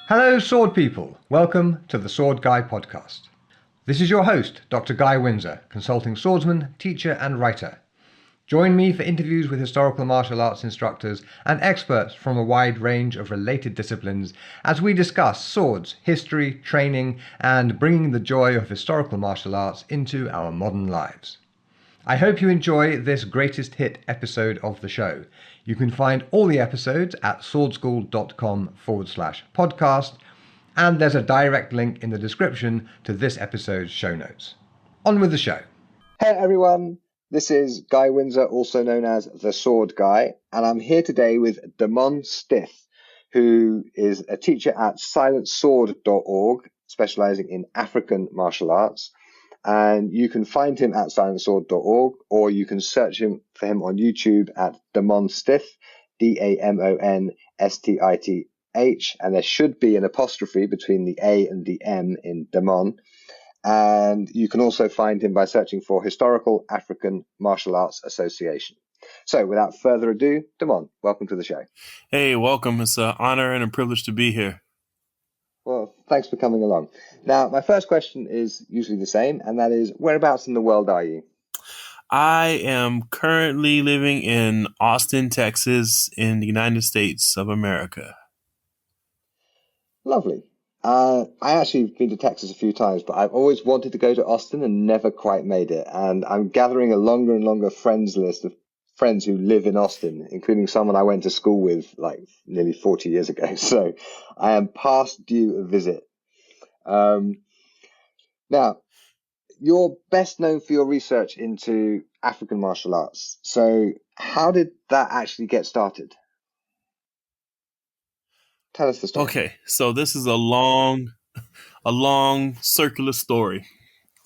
Hello, sword people. Welcome to the Sword Guy podcast. This is your host, Dr. Guy Windsor, consulting swordsman, teacher, and writer. Join me for interviews with historical martial arts instructors and experts from a wide range of related disciplines as we discuss swords, history, training, and bringing the joy of historical martial arts into our modern lives. I hope you enjoy this greatest hit episode of the show. You can find all the episodes at swordschool.com/podcast, and there's a direct link in the description to this episode's show notes. On with the show. Hey everyone, this is Guy Windsor, also known as the Sword Guy, and I'm here today with Da'Mon Stith, who is a teacher at silentsword.org, specializing in African martial arts. And you can find him at silentsword.org, or you can search for him on YouTube at Da'Mon Stith, Damonstith, and there should be an apostrophe between the A and the M in Da'Mon. And you can also find him by searching for Historical African Martial Arts Association. So without further ado, Da'Mon, welcome to the show. Hey, welcome. It's an honor and a privilege to be here. Well, thanks for coming along. Now, my first question is usually the same, and that is, whereabouts in the world are you? I am currently living in Austin, Texas, in the United States of America. Lovely. I actually have been to Texas a few times, but I've always wanted to go to Austin and never quite made it. And I'm gathering a longer and longer friends list of friends who live in Austin, including someone I went to school with like nearly 40 years ago. So I am past due a visit. Now, you're best known for your research into African martial arts. So how did that actually get started? Tell us the story. Okay, so this is a long circular story.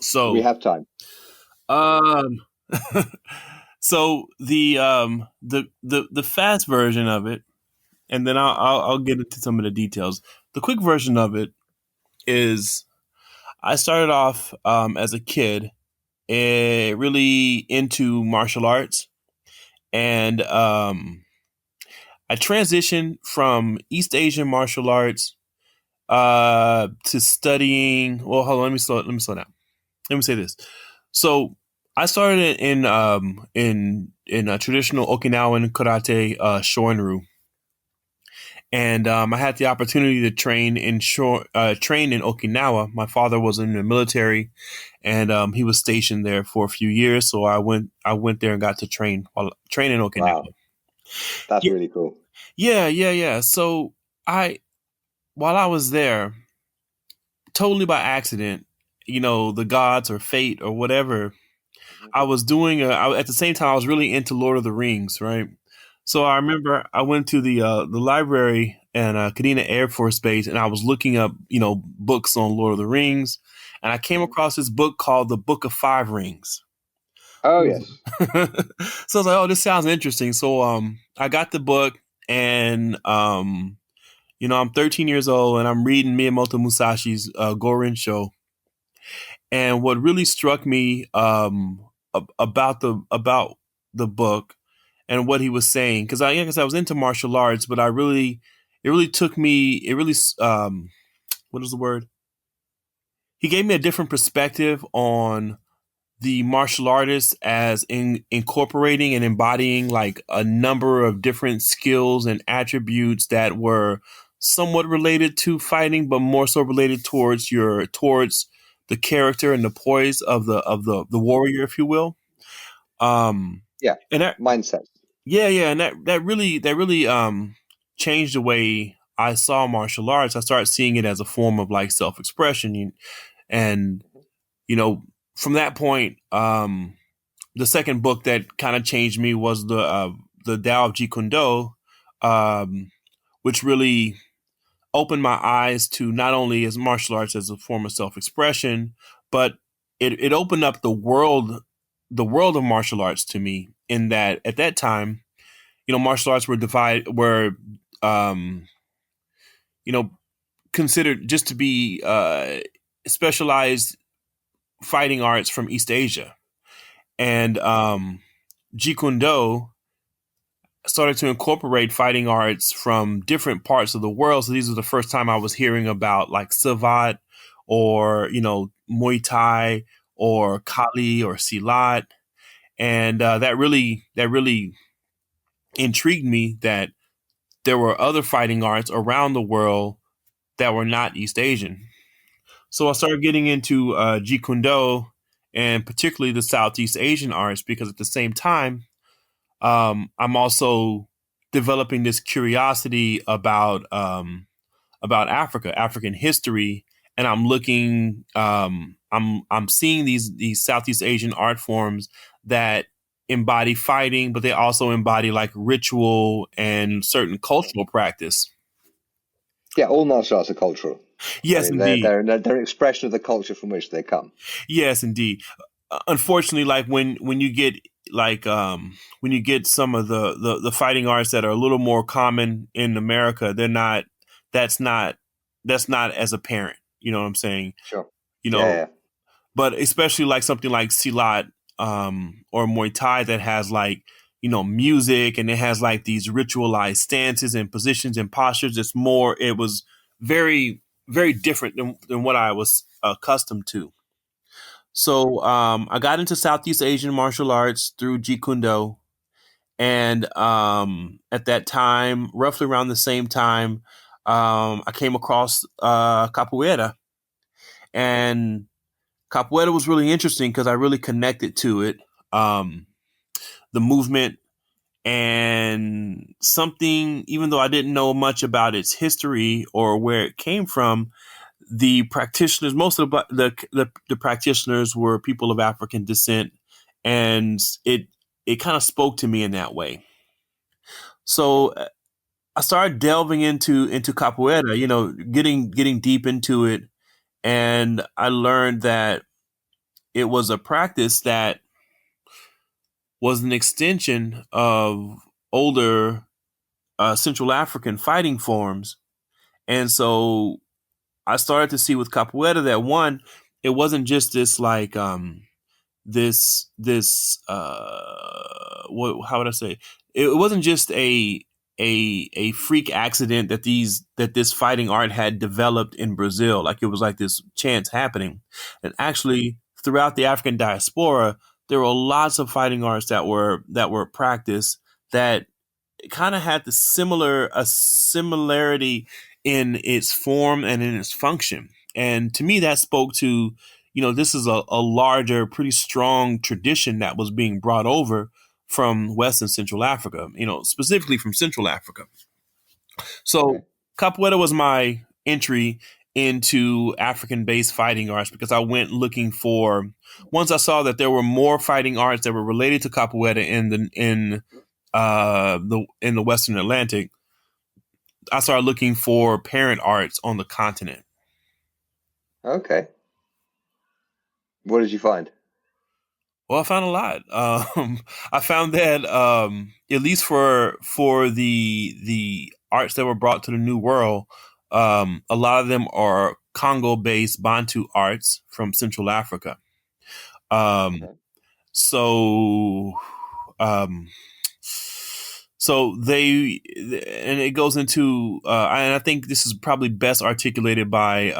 So we have time. So the fast version of it, and then I'll get into some of the details. The quick version of it is I started off as a kid really into martial arts, and I transitioned from East Asian martial arts to studying. Well, hold on, let me slow down. Let me say this. So I started in a traditional Okinawan karate, Shorin-ryu. And I had the opportunity to train in Okinawa. My father was in the military, and he was stationed there for a few years. So I went there and got to train in Okinawa. Wow. That's really cool. Yeah. So while I was there, totally by accident, the gods or fate or whatever, I was doing. At the same time, I was really into Lord of the Rings, right? So I remember I went to the library in Kadena Air Force Base, and I was looking up, books on Lord of the Rings, and I came across this book called The Book of Five Rings. Oh, yes. So I was like, oh, this sounds interesting. So I got the book, and I'm 13 years old, and I'm reading Miyamoto Musashi's Gorin-sho. And what really struck me about the book and what he was saying, because I was into martial arts, but what is the word? He gave me a different perspective on the martial artist as incorporating and embodying like a number of different skills and attributes that were somewhat related to fighting, but more so related towards the character and the poise of the warrior, if you will. And that mindset. Yeah, and that really changed the way I saw martial arts. I started seeing it as a form of like self-expression, and from that point, the second book that kind of changed me was the Tao of Jeet Kune Do, which really opened my eyes to not only as martial arts as a form of self-expression, but it opened up the world of martial arts to me, in that at that time, martial arts were considered just to be specialized fighting arts from East Asia. And Jeet Kune Do started to incorporate fighting arts from different parts of the world. So these are the first time I was hearing about like Savat or, Muay Thai or Kali or Silat. And that really intrigued me that there were other fighting arts around the world that were not East Asian. So I started getting into Jeet Kune Do and particularly the Southeast Asian arts because at the same time, I'm also developing this curiosity about Africa, African history, and I'm looking. I'm seeing these Southeast Asian art forms that embody fighting, but they also embody like ritual and certain cultural practice. Yeah, all martial arts are cultural. I Yes, mean, indeed. they're an expression of the culture from which they come. Yes, indeed. Unfortunately, like when you get when you get some of the fighting arts that are a little more common in America, they're not. That's not that's not as apparent. You know what I'm saying? Sure. You Yeah, know, yeah. but especially like something like Silat or Muay Thai that has like music and it has like these ritualized stances and positions and postures. It was very very different than what I was accustomed to. So I got into Southeast Asian martial arts through Jeet Kune Do, and at that time, roughly around the same time, I came across capoeira, and capoeira was really interesting because I really connected to it, the movement, and something. Even though I didn't know much about its history or where it came from, the practitioners, most of the practitioners were people of African descent, and it kind of spoke to me in that way. So I started delving into capoeira, getting deep into it, and I learned that it was a practice that was an extension of older Central African fighting forms, and so I started to see with capoeira that one, it wasn't just this like this what how would I say? It wasn't just a freak accident that this fighting art had developed in Brazil. Like it was like this chance happening. And actually throughout the African diaspora, there were lots of fighting arts that were practiced that kind of had a similarity in its form and in its function. And to me, that spoke to, this is a larger, pretty strong tradition that was being brought over from West and Central Africa, specifically from Central Africa. So Okay. capoeira was my entry into African based fighting arts because I went looking for, once I saw that there were more fighting arts that were related to capoeira in the Western Atlantic, I started looking for parent arts on the continent. Okay. What did you find? Well, I found a lot. I found that at least for the arts that were brought to the New World, a lot of them are Congo-based Bantu arts from Central Africa. Um, Okay. so um, So they, and it goes into, and I think this is probably best articulated by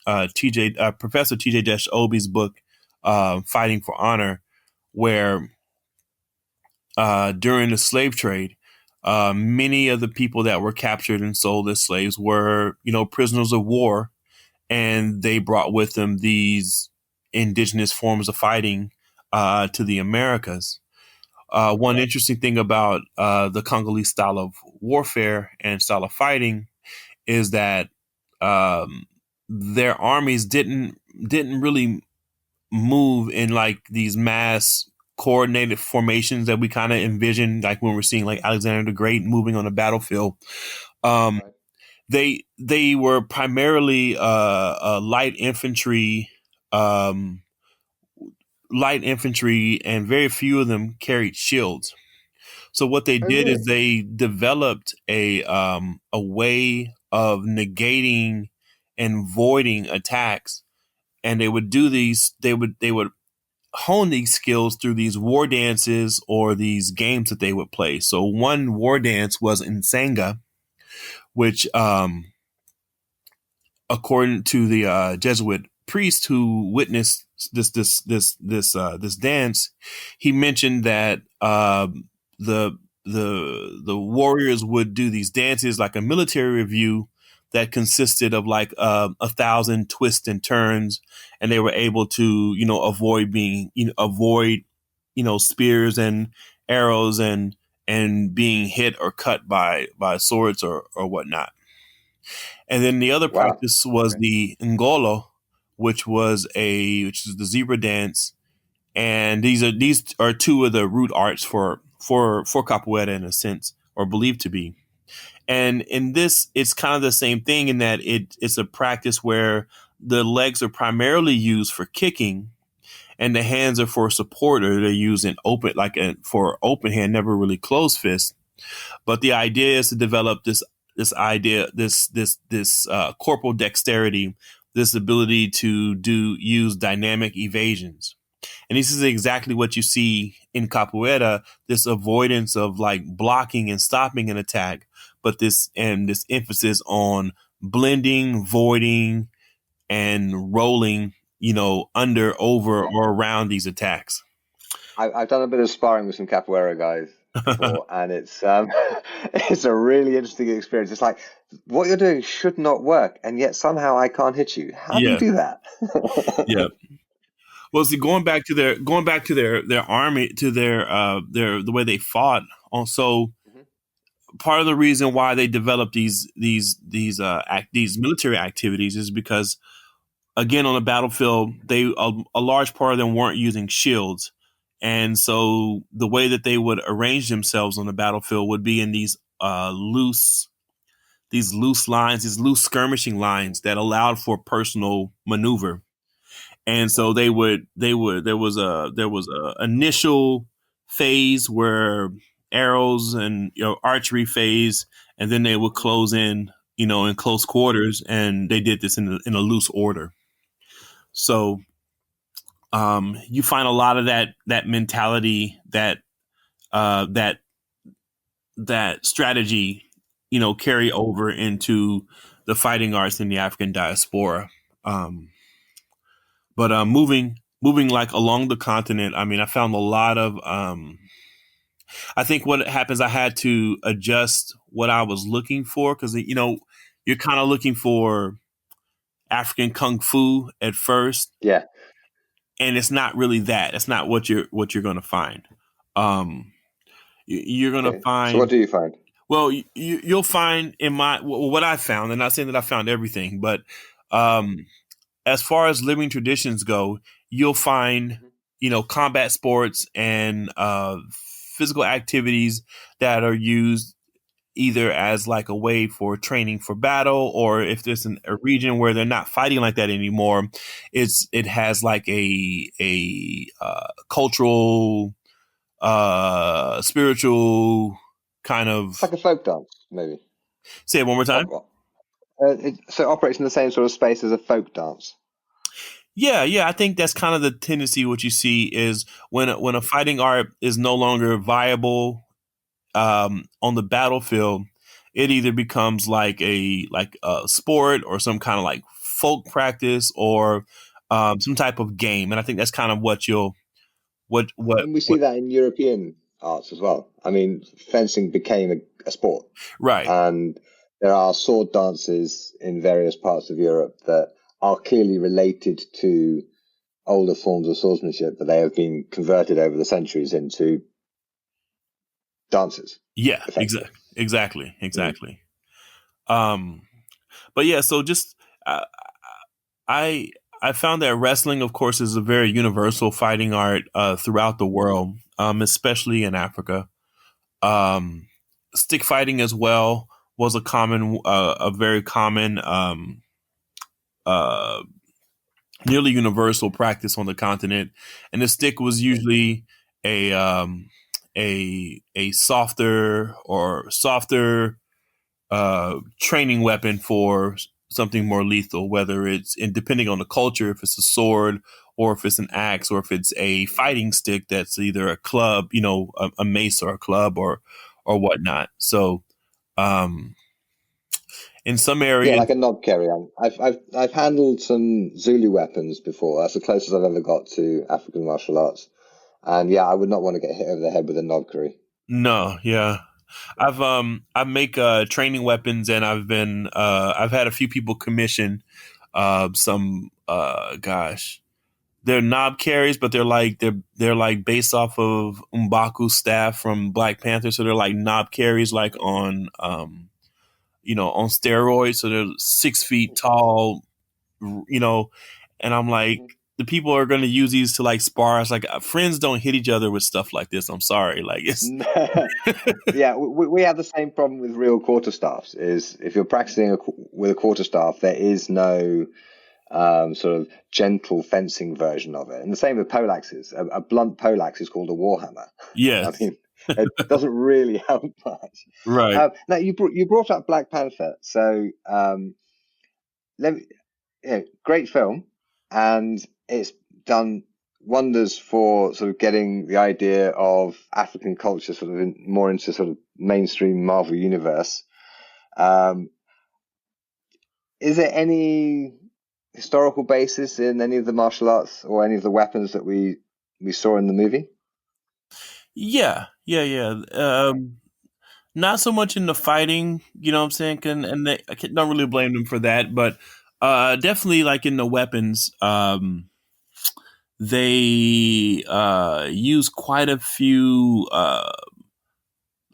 Professor TJ Obi's book, Fighting for Honor, where during the slave trade, many of the people that were captured and sold as slaves were, prisoners of war, and they brought with them these indigenous forms of fighting to the Americas. One interesting thing about the Congolese style of warfare and style of fighting is that um, their armies didn't really move in like these mass coordinated formations that we kind of envision, like when we're seeing like Alexander the Great moving on a battlefield. Um, Right. they were primarily um, light infantry, and very few of them carried shields. So what they Oh, did is really? they developed a way of negating and voiding attacks, and they would do these. They would hone these skills through these war dances or these games that they would play. So one war dance was Nsanga, which, according to the Jesuit priest who witnessed this dance, he mentioned that the the warriors would do these dances like a military review that consisted of like 1,000 twists and turns, and they were able to avoid spears and arrows and being hit or cut by swords or whatnot. And then the other Wow. practice was Okay. the ngolo, which is the zebra dance, and these are two of the root arts for capoeira in a sense, or believed to be. And in this, it's kind of the same thing in that it's a practice where the legs are primarily used for kicking, and the hands are for support, or they're used in open, for open hand, never really closed fist. But the idea is to develop this corporal dexterity, this ability to use dynamic evasions. And this is exactly what you see in capoeira, this avoidance of like blocking and stopping an attack, but this emphasis on blending, voiding, and rolling, under, over, or around these attacks. I've done a bit of sparring with some capoeira guys before, and it's it's a really interesting experience. It's like what you're doing should not work, and yet somehow I can't hit you. How do you Yeah, do that? yeah. Well, see, going back to their army, to their the way they fought. Also, Mhm. part of the reason why they developed these military activities is because, again, on the battlefield, a large part of them weren't using shields, and so the way that they would arrange themselves on the battlefield would be in these loose lines, these loose skirmishing lines that allowed for personal maneuver. And so there was a initial phase where arrows and archery phase, and then they would close in close quarters, and they did this in a loose order. So you find a lot of that mentality, that strategy, carry over into the fighting arts in the African diaspora. But moving like along the continent, I mean, I found a lot of. I think what happens, I had to adjust what I was looking for, because you're kind of looking for African kung fu at first, Yeah. and it's not really that. It's not what you're going to find. Um, you're going to Okay. So what find. do you find? Well, you'll find in what I found, and not saying that I found everything, but um, as far as living traditions go, you'll find, Mhm. combat sports and physical activities that are used either as like a way for training for battle, or if there's a region where they're not fighting like that anymore, it has like a cultural, spiritual kind It's of. like a folk dance, maybe. Say it one more time. So it operates in the same sort of space as a folk dance. Yeah, yeah, I think that's kind of the tendency. What you see is when a fighting art is no longer viable on the battlefield, it either becomes like a sport, or some kind of like folk practice, or some type of game. And I think that's kind of what you'll And we see what that in European arts as well. I mean, fencing became a sport, right. and there are sword dances in various parts of Europe that are clearly related to older forms of swordsmanship, but they have been converted over the centuries into dances, Yeah, effectively. Mm. exactly. Um, but yeah, so just I I found that wrestling, of course, is a very universal fighting art throughout the world, especially in Africa. Um, Stick fighting as well was a very common, uh, nearly universal practice on the continent, and the stick was usually a a softer training weapon for something more lethal, whether it's, and depending on the culture, if it's a sword or if it's an axe, or if it's a fighting stick that's either a club, a mace or a club or whatnot. So, in some Yeah, areas, like a knob carry. I've handled some Zulu weapons before. That's the closest I've ever got to African martial arts. And yeah, I would not want to get hit over the head with a knob curry. no, yeah. I make training weapons, and I've had a few people commission some gosh, they're knob carries, but they're like based off of M'Baku's staff from Black Panther, so they're like knob carries, like on steroids, so they're 6 feet tall, you know, and I'm like, the people are going to use these to like spar. It's like, friends don't hit each other with stuff like this. I'm sorry, like it's Yeah, we have the same problem with real quarterstaffs. Is if you're practicing with a quarterstaff, there is no sort of gentle fencing version of it. And the same with poleaxes. A blunt poleaxe is called a warhammer. I yes, mean, it doesn't really help much. right, Now you brought up Black Panther, so let me, great film, and it's done wonders for sort of getting the idea of African culture sort of more into sort of mainstream Marvel universe. Is there any historical basis in any of the martial arts or any of the weapons that we saw in the movie? yeah. Not so much in the fighting, you know what I'm saying? Don't really blame them for that, but definitely like in the weapons, they use quite a few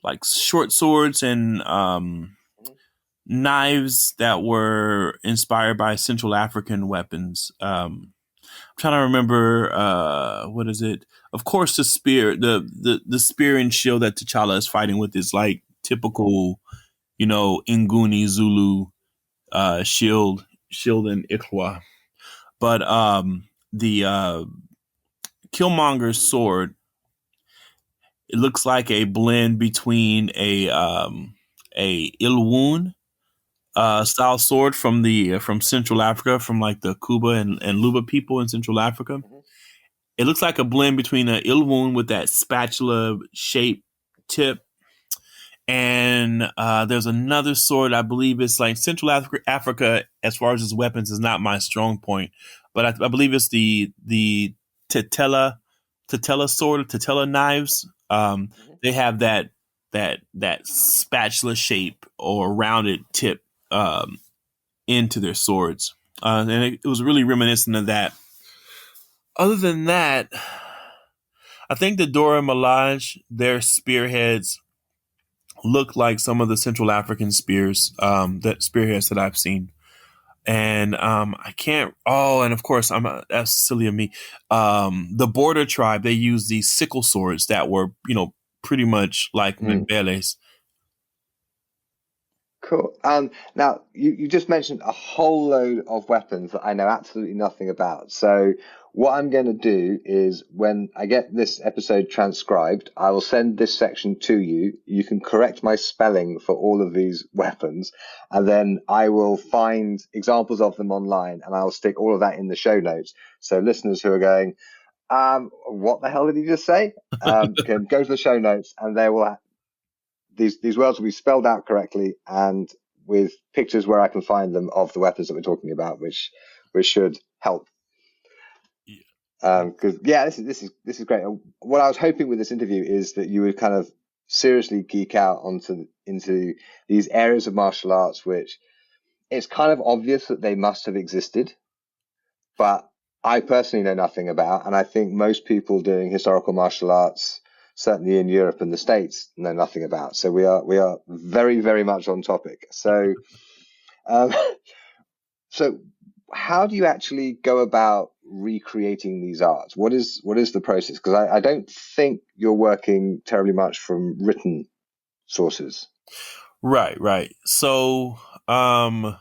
like short swords and knives that were inspired by Central African weapons. I'm trying to remember what is it? Of course, the spear, the spear and shield that T'Challa is fighting with is like typical, Nguni Zulu shield and Ikwa. But the Killmonger's sword, it looks like a blend between a Ilwoon style sword from Central Africa, from like the Kuba and Luba people in Central Africa. It looks like a blend between an Ilwoon with that spatula shaped tip, and there's another sword. I believe it's like Central Africa, as far as its weapons, is not my strong point, but I believe it's the Tetela sword, Tetela knives. They have that spatula shape or rounded tip into their swords, and it was really reminiscent of that. Other than that, I think the Dora Milaje, their spearheads look like some of the Central African spearheads that I've seen. And I can't. Oh, and of course, that's silly of me. The Border tribe, they use these sickle swords that were, pretty much like Mbeles. Cool. Now you just mentioned a whole load of weapons that I know absolutely nothing about. So what I'm going to do is, when I get this episode transcribed, I will send this section to you. You can correct my spelling for all of these weapons, and then I will find examples of them online, and I'll stick all of that in the show notes. So listeners who are going, what the hell did he just say? Can go to the show notes, and they will these words will be spelled out correctly and with pictures where I can find them of the weapons that we're talking about, which should help. Because this is great. What I was hoping with this interview is that you would kind of seriously geek out into these areas of martial arts, which it's kind of obvious that they must have existed, but I personally know nothing about, and I think most people doing historical martial arts, certainly in Europe and the States, know nothing about. So we are very, very much on topic. So, so how do you actually go about recreating these arts? What is the process? Because I don't think you're working terribly much from written sources. Right. So, yeah,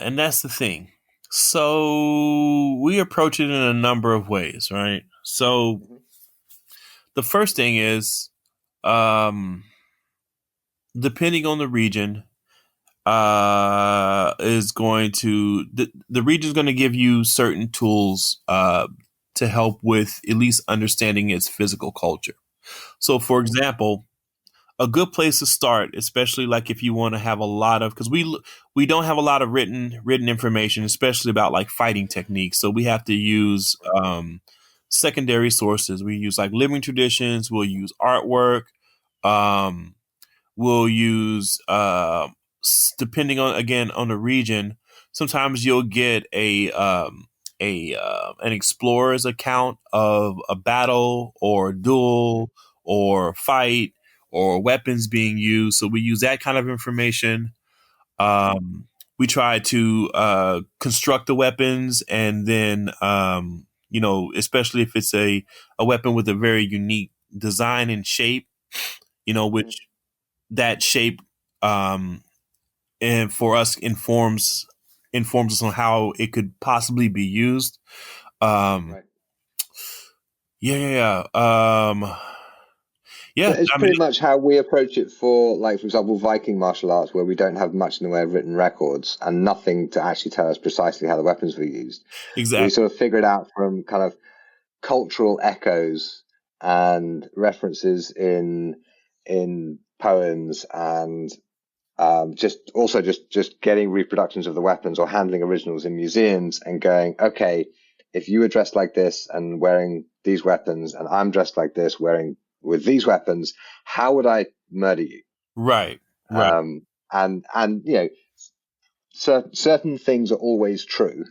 and that's the thing. So we approach it in a number of ways, right? So the first thing is, depending on the region, is going to the region is going to give you certain tools to help with at least understanding its physical culture. So, for example, a good place to start, especially like if you want to have a lot of, because we don't have a lot of written information, especially about like fighting techniques. So we have to use secondary sources. We use like living traditions. We'll use artwork. Um, we'll use depending on again on the region. Sometimes you'll get a an explorer's account of a battle or duel or fight or weapons being used. So we use that kind of information. We try to construct the weapons, and then especially if it's a weapon with a very unique design and shape, which that shape and for us informs us on how it could possibly be used. Um, Right. yeah. So Yeah. it's I mean, pretty much how we approach it for, like, for example, Viking martial arts, where we don't have much in the way of written records and nothing to actually tell us precisely how the weapons were used. We exactly. sort of figure it out from kind of cultural echoes and references in poems and just getting reproductions of the weapons or handling originals in museums and going, okay, if you were dressed like this and wearing these weapons, and I'm dressed like this wearing with these weapons, how would I murder you? Right. Right. Um, and certain things are always true,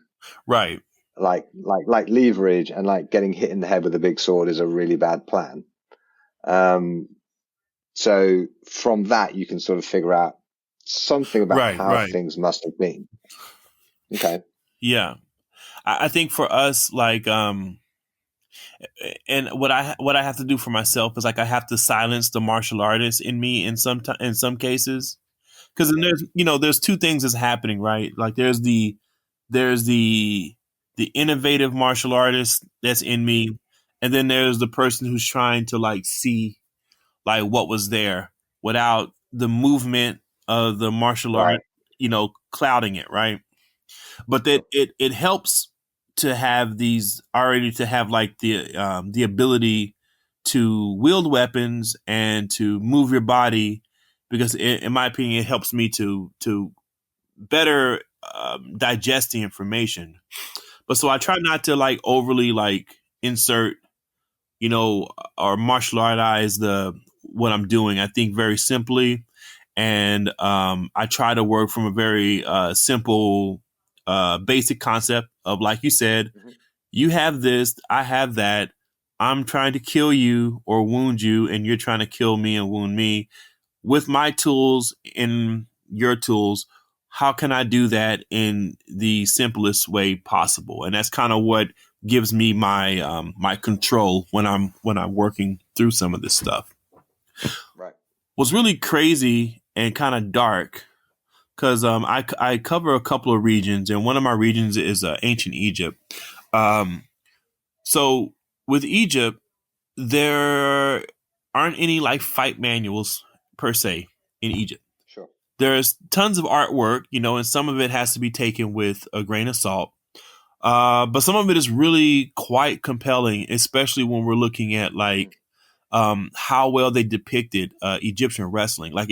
Right. like leverage and like getting hit in the head with a big sword is a really bad plan. Um, so from that, you can sort of figure out something about Right. how Right. things must have been. Okay. Yeah. I think for us, like, and what I have to do for myself is like I have to silence the martial artist in me in some cases, because then Yeah. there's two things that's happening, right? Like there's the innovative martial artist that's in me, and then there's the person who's trying to like see like what was there without the movement of the martial art, Right. clouding it, right? But that Sure. it helps to have these already to have like the ability to wield weapons and to move your body, because in my opinion it helps me to better digest the information. But so I try Right. not to like overly like insert, or martial artize the what I'm doing. I think very simply, and I try to work from a very simple, basic concept of, like you said, Mhm. you have this, I have that. I'm trying to kill you or wound you, and you're trying to kill me and wound me with my tools and your tools. How can I do that in the simplest way possible? And that's kind of what gives me my control when I'm working through some of this stuff. Right. What's really crazy and kind of dark, because I cover a couple of regions, and one of my regions is ancient Egypt. Um, so with Egypt, there aren't any like fight manuals per se in Egypt. Sure. There's tons of artwork, and some of it has to be taken with a grain of salt. But some of it is really quite compelling, especially when we're looking at Mm. like how well they depicted Egyptian wrestling. Like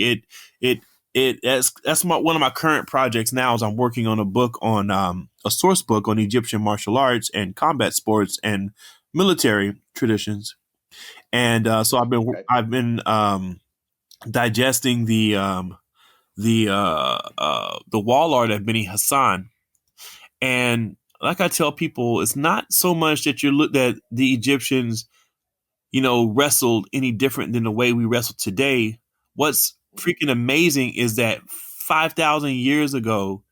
one of my current projects now is I'm working on a book on a source book on Egyptian martial arts and combat sports and military traditions. And so Okay. I've been digesting the wall art of Beni Hassan. And like I tell people, it's not so much that you look that the Egyptians, wrestled any different than the way we wrestle today. What's Mhm. freaking amazing is that 5,000 years ago,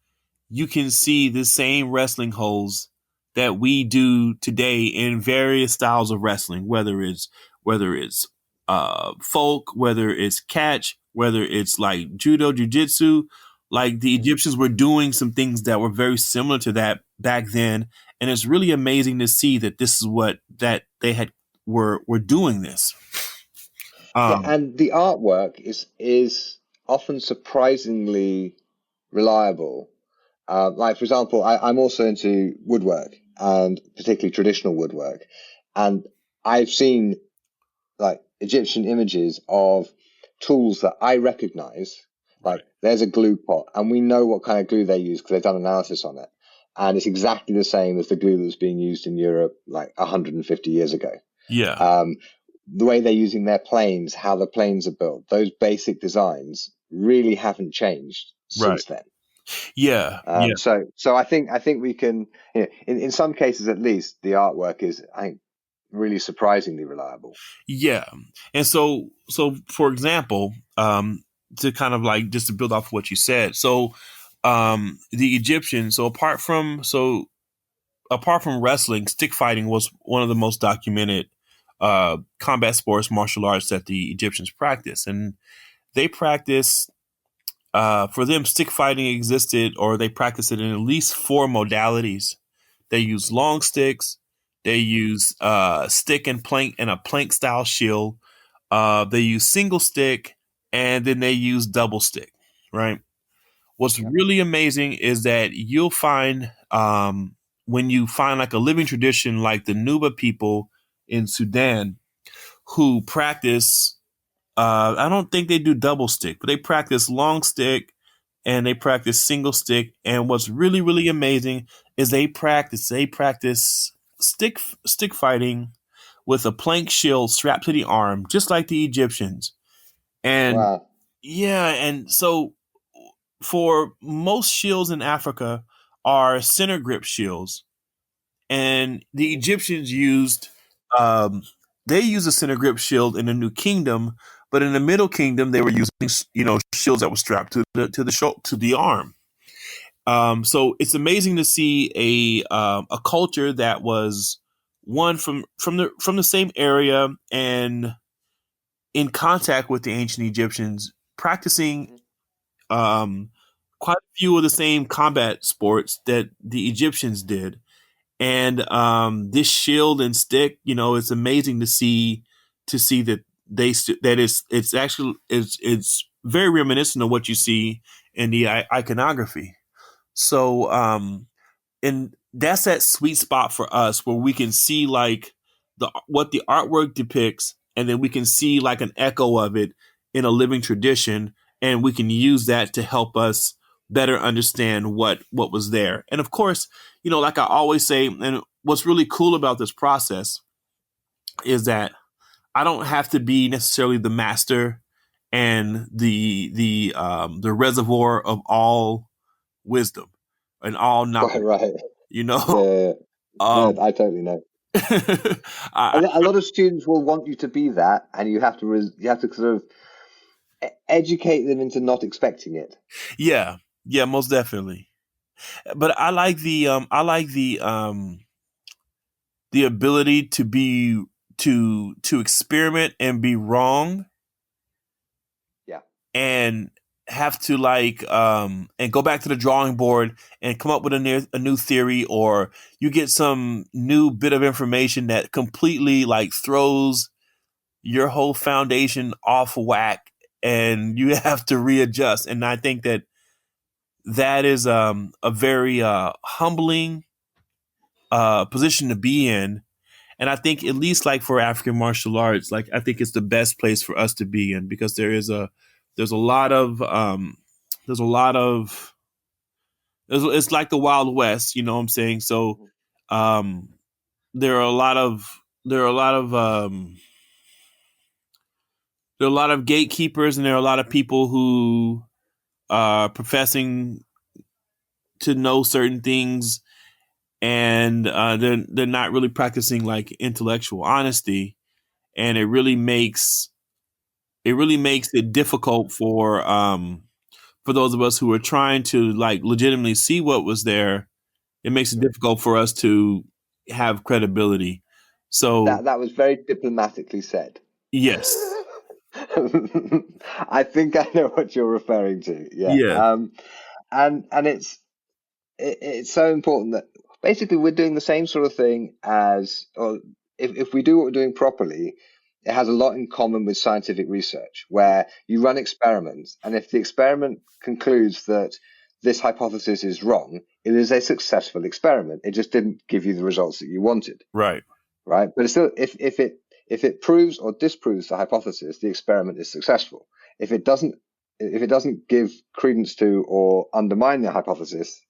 you can see the same wrestling holds that we do today in various styles of wrestling, whether it's folk, whether it's catch, whether it's like judo, jujitsu. Like the Mhm. Egyptians were doing some things that were very similar to that back then, and it's really amazing to see that this is what that they had were doing this. Yeah, Um, and the artwork is often surprisingly. reliable. Like, for example, I'm also into woodwork, and particularly traditional woodwork. And I've seen like Egyptian images of tools that I recognize. Like, there's a glue pot, and we know what kind of glue they use because they've done analysis on it. And it's exactly the same as the glue that was being used in Europe like 150 years ago. Yeah. The way they're using their planes, how the planes are built, those basic designs really haven't changed Right. since then. Yeah. Yeah. So I think we can, in some cases at least, the artwork is, I think, really surprisingly reliable. Yeah. And so for example, to kind of like just to build off what you said. So the Egyptians, apart from wrestling, stick fighting was one of the most documented combat sports, martial arts that the Egyptians practiced. And they practiced, for them, stick fighting existed, or they practiced it in at least 4 modalities. They use long sticks. They use stick and a plank style shield. They use single stick, and then they use double stick. Right. What's really amazing is that you'll find, when you find like a living tradition like the Nuba people in Sudan who practice, I don't think they do double stick, but they practice long stick and they practice single stick. And what's really, really amazing is they practice stick fighting with a plank shield strapped to the arm, just like the Egyptians. And Wow. yeah, and so for most shields in Africa are center grip shields, and the Egyptians they used a center grip shield in the New Kingdom, but in the Middle Kingdom they were using shields that were strapped to the arm. So it's amazing to see a culture that was one from the same area and in contact with the ancient Egyptians, practicing quite a few of the same combat sports that the Egyptians did. And this shield and stick, it's amazing to see that it's very reminiscent of what you see in the iconography. So and that's that sweet spot for us where we can see like what the artwork depicts, and then we can see like an echo of it in a living tradition, and we can use that to help us better understand what was there. And of course, like I always say, and what's really cool about this process is that I don't have to be necessarily the master and the reservoir of all wisdom and all knowledge. Right. You know, Yeah. No, I totally know. I, A lot of students will want you to be that, and you have to sort of educate them into not expecting it. yeah, most definitely. But I like the ability to be to experiment and be wrong. Yeah. And have to and go back to the drawing board and come up with a new theory, or you get some new bit of information that completely like throws your whole foundation off whack, and you have to readjust. And I think that is a very humbling position to be in. And I think at least like for African martial arts, like I think it's the best place for us to be in, because there's a lot of it's like the Wild West, you know what I'm saying? So there are a lot of gatekeepers, and there are a lot of people who are professing to know certain things, and they're not really practicing like intellectual honesty, and it really makes it difficult for those of us who are trying to like legitimately see what was there. It makes it difficult for us to have credibility. So that was very diplomatically said. yes, I think I know what you're referring to. Yeah. yeah, And it's so important that basically we're doing the same sort of thing or if we do what we're doing properly, it has a lot in common with scientific research, where you run experiments, and if the experiment concludes that this hypothesis is wrong, it is a successful experiment. It just didn't give you the results that you wanted. Right. Right. But it's still, if it proves or disproves the hypothesis, the experiment is successful. If it doesn't give credence to or undermine the hypothesis,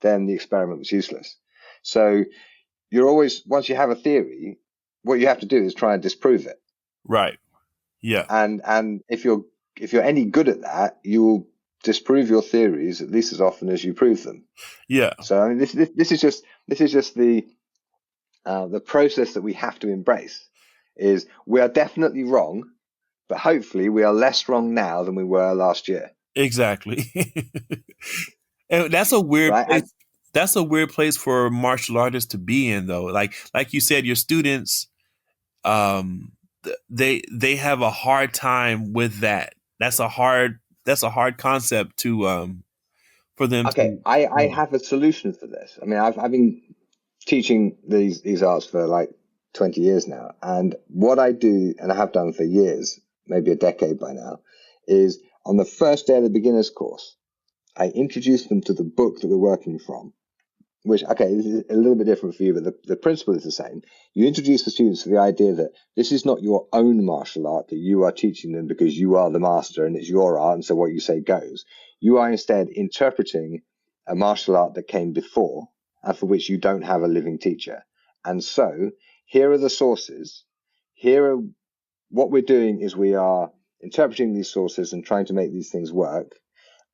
then the experiment was useless. So you're always, once you have a theory, what you have to do is try and disprove it. Right. Yeah. And if you're any good at that, you will disprove your theories at least as often as you prove them. Yeah. So I mean, this is just the process that we have to embrace. Is we are definitely wrong, but hopefully we are less wrong now than we were last year. Exactly. And that's a weird right? place. That's a weird place for martial artists to be in, though. Like you said, your students, they have a hard time with that. That's a hard concept to for them. Okay, I have a solution for this. I mean, I've been teaching these arts for like 20 years now, and what I do, and I have done for years, maybe a decade by now, is on the first day of the beginner's course, I introduce them to the book that we're working from, which, okay, this is a little bit different for you, but the principle is the same. You introduce the students to the idea that this is not your own martial art that you are teaching them because you are the master and it's your art, and so what you say goes. You are instead interpreting a martial art that came before and for which you don't have a living teacher. And so here are the sources. What we're doing is we are interpreting these sources and trying to make these things work.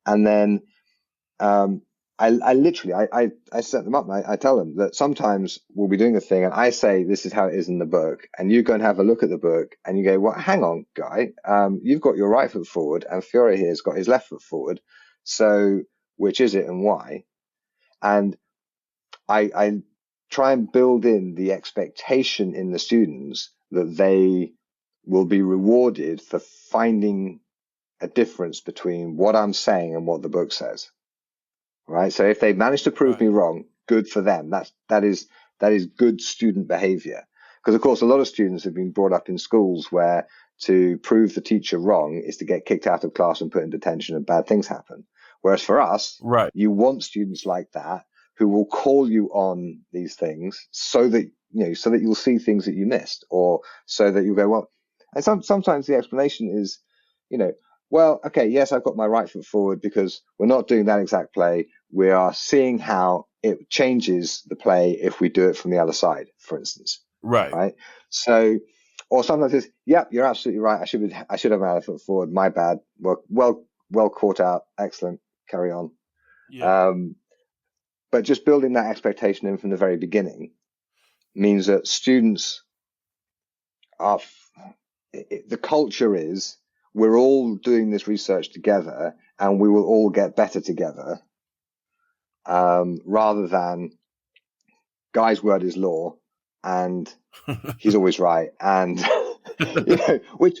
And then I literally set them up. I tell them that sometimes we'll be doing a thing and I say, this is how it is in the book. And you go and have a look at the book and you go, well, hang on, guy. You've got your right foot forward and Fiore here has got his left foot forward. So which is it and why? And I try and build in the expectation in the students that they will be rewarded for finding a difference between what I'm saying and what the book says. Right. So if they manage to prove me wrong, good for them. That is good student behavior. Because of course, a lot of students have been brought up in schools where to prove the teacher wrong is to get kicked out of class and put in detention and bad things happen. Whereas for us, you want students like that who will call you on these things so that you'll see things that you missed, or so that you go, well, and sometimes the explanation is, well, okay, yes, I've got my right foot forward because we're not doing that exact play. We are seeing how it changes the play if we do it from the other side, for instance. Right. So, or sometimes it's, yep, you're absolutely right. I should have my other foot forward. My bad. Well caught out. Excellent. Carry on. Yeah. But just building that expectation in from the very beginning means that students are, the culture is, we're all doing this research together and we will all get better together, rather than Guy's word is law and he's always right. And, which,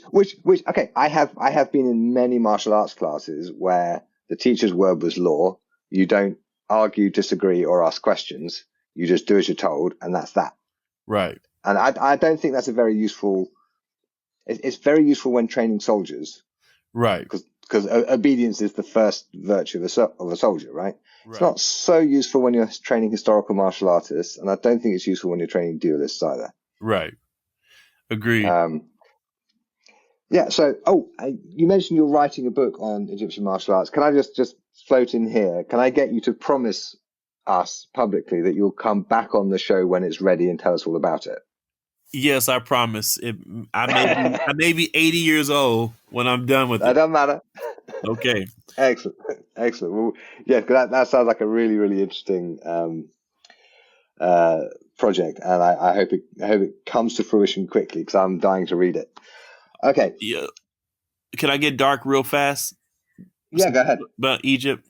okay, I have been in many martial arts classes where the teacher's word was law. You don't argue, disagree, or ask questions. You just do as you're told, and that's that. Right. And I don't think that's a very useful. It's very useful when training soldiers, right? Because obedience is the first virtue of a soldier, right? It's not so useful when you're training historical martial artists, and I don't think it's useful when you're training duelists either. Right. Agreed. Yeah. So, you mentioned you're writing a book on Egyptian martial arts. Can I just float in here? Can I get you to promise us publicly that you'll come back on the show when it's ready and tell us all about it? Yes, I promise. I may be 80 years old when I'm done with it. That doesn't matter. Okay. Excellent. Well, yeah, that sounds like a really, really interesting project, and I hope it comes to fruition quickly because I'm dying to read it. Okay. Yeah. Can I get dark real fast? Yeah, go ahead. About Egypt.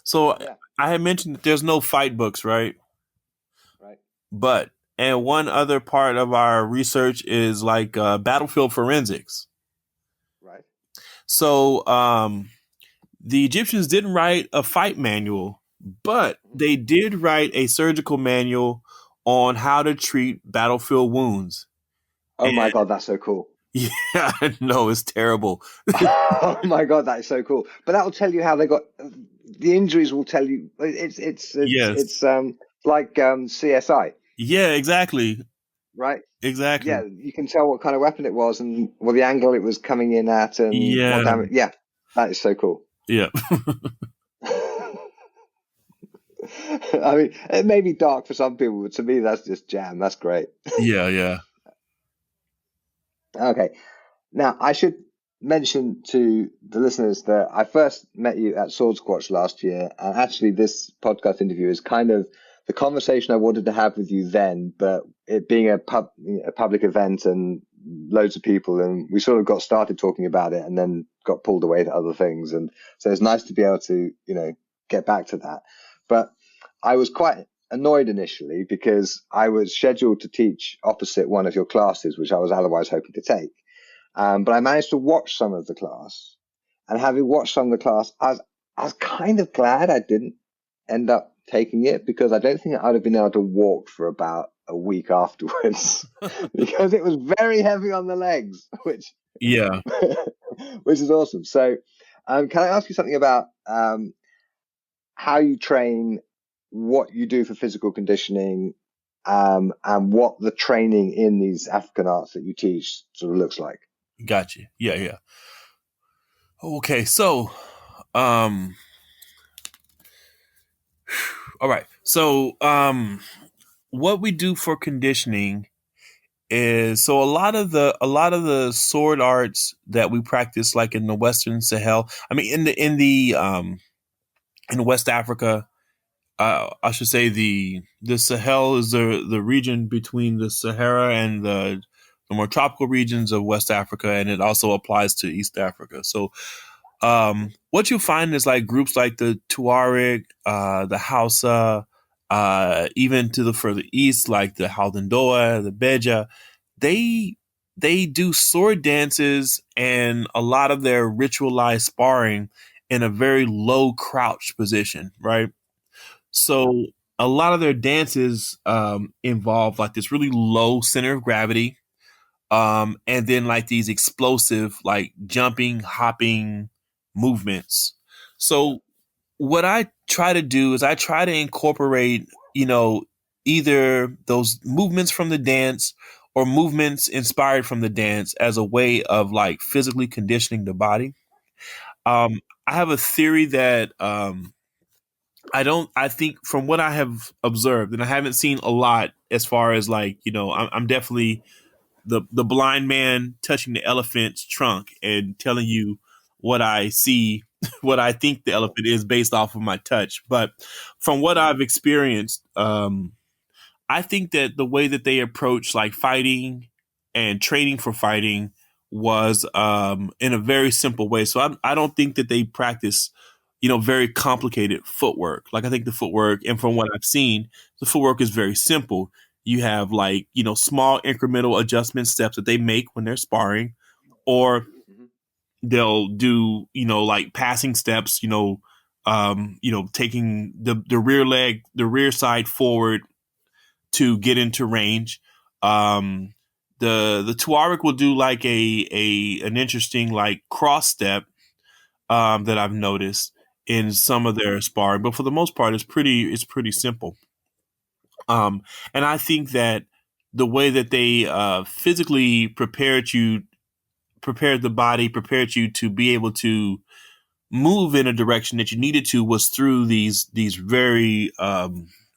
So I had mentioned that there's no fight books, right? Right. And one other part of our research is like battlefield forensics. Right. So the Egyptians didn't write a fight manual, but they did write a surgical manual on how to treat battlefield wounds. Oh my God, that's so cool. Yeah, I know, it's terrible. Oh my God, that is so cool. But that will tell you how they got the injuries will tell you. Yes. It's like CSI, Yeah, exactly. right? Exactly. Yeah, you can tell what kind of weapon it was and the angle it was coming in at and what Yeah. damage. Yeah, that is so cool. Yeah. I mean, it may be dark for some people, but to me, that's just jam. That's great. Yeah. Yeah. Okay. Now, I should mention to the listeners that I first met you at Sword Squatch last year. And actually, this podcast interview is kind of the conversation I wanted to have with you then, but it being a public event and loads of people, and we sort of got started talking about it and then got pulled away to other things. And so it's nice to be able to, get back to that. But I was quite annoyed initially because I was scheduled to teach opposite one of your classes, which I was otherwise hoping to take. But I managed to watch some of the class, and having watched some of the class, I was kind of glad I didn't end up taking it, because I don't think I'd have been able to walk for about a week afterwards because it was very heavy on the legs, which Yeah. which is awesome. So, can I ask you something about how you train, what you do for physical conditioning, and what the training in these African arts that you teach sort of looks like? Gotcha. Yeah. Yeah. Okay. So, um, all right. So, what we do for conditioning is, so a lot of the sword arts that we practice, like in the Western Sahel, I mean, in West Africa, I should say the Sahel is the region between the Sahara and the more tropical regions of West Africa, and it also applies to East Africa. So, what you find is like groups like the Tuareg, the Hausa, even to the further east, like the Haldendoa, the Beja, they they do sword dances and a lot of their ritualized sparring in a very low crouch position, right? So a lot of their dances involve like this really low center of gravity, and then like these explosive, like jumping, hopping movements. So what I try to do is I try to incorporate, either those movements from the dance or movements inspired from the dance as a way of like physically conditioning the body. I have a theory that I think from what I have observed, and I haven't seen a lot as far as like, I'm definitely the blind man touching the elephant's trunk and telling you what I see, what I think the elephant is based off of my touch. But from what I've experienced, I think that the way that they approach like fighting and training for fighting was in a very simple way. So I don't think that they practice, very complicated footwork. Like I think the footwork, and from what I've seen, the footwork is very simple. You have like, small incremental adjustment steps that they make when they're sparring, or Mhm. they'll do, like passing steps, taking the rear leg, the rear side forward to get into range. Um, the Tuareg will do like an interesting like cross step that I've noticed in some of their sparring, but for the most part, it's pretty simple. Um, and I think that the way that they physically prepared the body, prepared you to be able to move in a direction that you needed to was through these very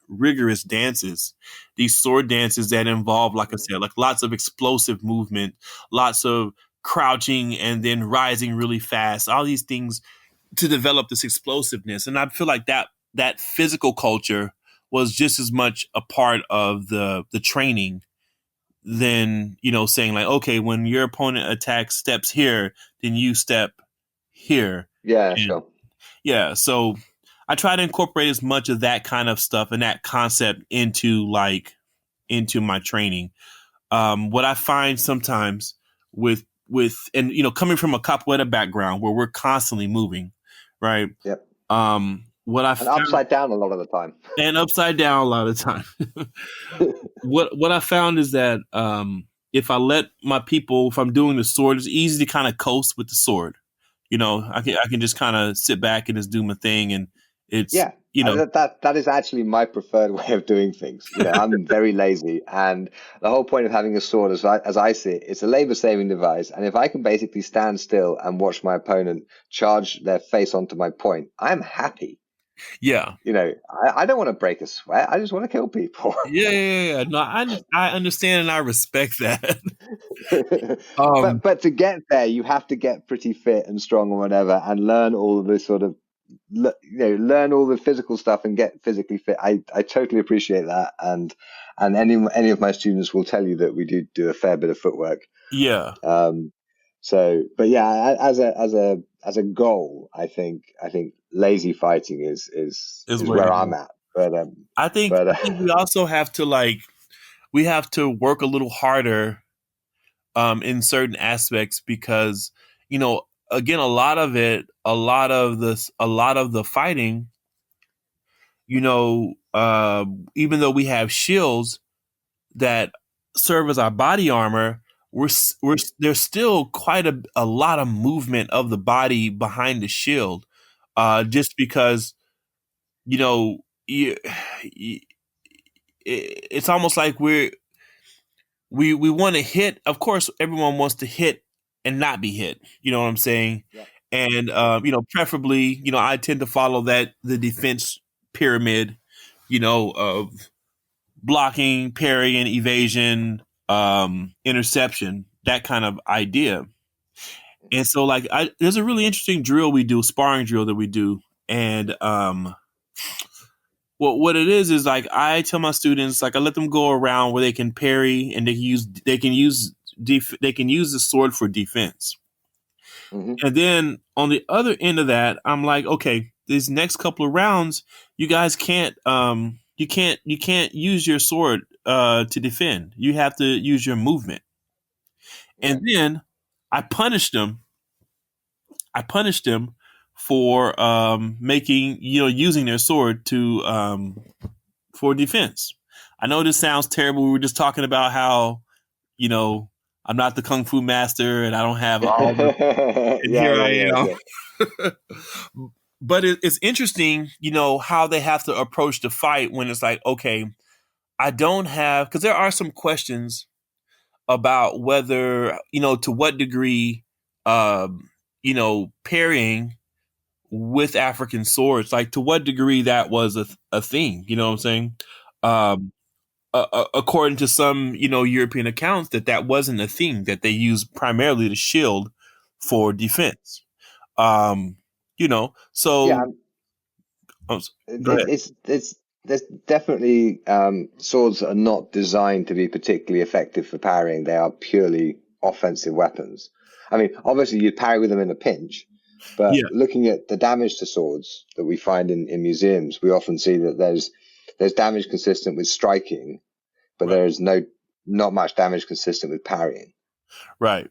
rigorous dances, these sword dances that involve, like I Mhm. said, like lots of explosive movement, lots of crouching and then rising really fast, all these things to develop this explosiveness. And I feel like that physical culture was just as much a part of the training than, saying like, okay, when your opponent attacks steps here, then you step here. Yeah, And sure. yeah, so I try to incorporate as much of that kind of stuff and that concept into my training. What I find sometimes with and coming from a capoeira background where we're constantly moving, right? Yep. What I And found, upside down a lot of the time. and upside down a lot of the time. What I found is that if I let my people, if I'm doing the sword, it's easy to kind of coast with the sword. I can just kind of sit back and just do my thing, It's, Yeah, that is actually my preferred way of doing things. I'm very lazy, and the whole point of having a sword, as I see it, it's a labor-saving device. And if I can basically stand still and watch my opponent charge their face onto my point, I'm happy. yeah. I don't want to break a sweat. I just want to kill people. Yeah. No, I understand and I respect that. Um, But to get there, you have to get pretty fit and strong or whatever, and learn all of this sort of learn all the physical stuff and get physically fit. I totally appreciate that, and any of my students will tell you that we do a fair bit of footwork. yeah. But yeah, as a goal, I think lazy fighting is Where to where I'm go. at. But I think we also have to we have to work a little harder in certain aspects because, again, a lot of the fighting, even though we have shields that serve as our body armor, there's still quite a lot of movement of the body behind the shield, just because, you know, you, it's almost like we want to hit. Of course, everyone wants to hit and not be hit. You know what I'm saying? yeah. And preferably, I tend to follow the defense pyramid, of blocking, parrying, evasion, interception, that kind of idea. And so, there's a really interesting drill we do, sparring drill that we do, and what it is like I tell my students, I let them go around where they can parry and they can use the sword for defense. Mm-hmm. And then on the other end of that, I'm like, okay, these next couple of rounds, you guys can't you can't use your sword to defend. You have to use your movement. Right. And then I punished them. For making using their sword to for defense. I know this sounds terrible. We were just talking about how, I'm not the kung fu master and I don't have all the, and here I am. But it's interesting, how they have to approach the fight when it's like, okay, I don't have, because there are some questions about whether, to what degree, parrying with African swords, to what degree that was a thing, you know what I'm saying? Um, According to some, European accounts, that wasn't a thing, that they used primarily the shield for defense. So Yeah, go ahead. it's there's definitely swords that are not designed to be particularly effective for parrying. They are purely offensive weapons. I mean, obviously you'd parry with them in a pinch, but Yeah, looking at the damage to swords that we find in museums, we often see that there's damage consistent with striking, but right. there's not much damage consistent with parrying. Right.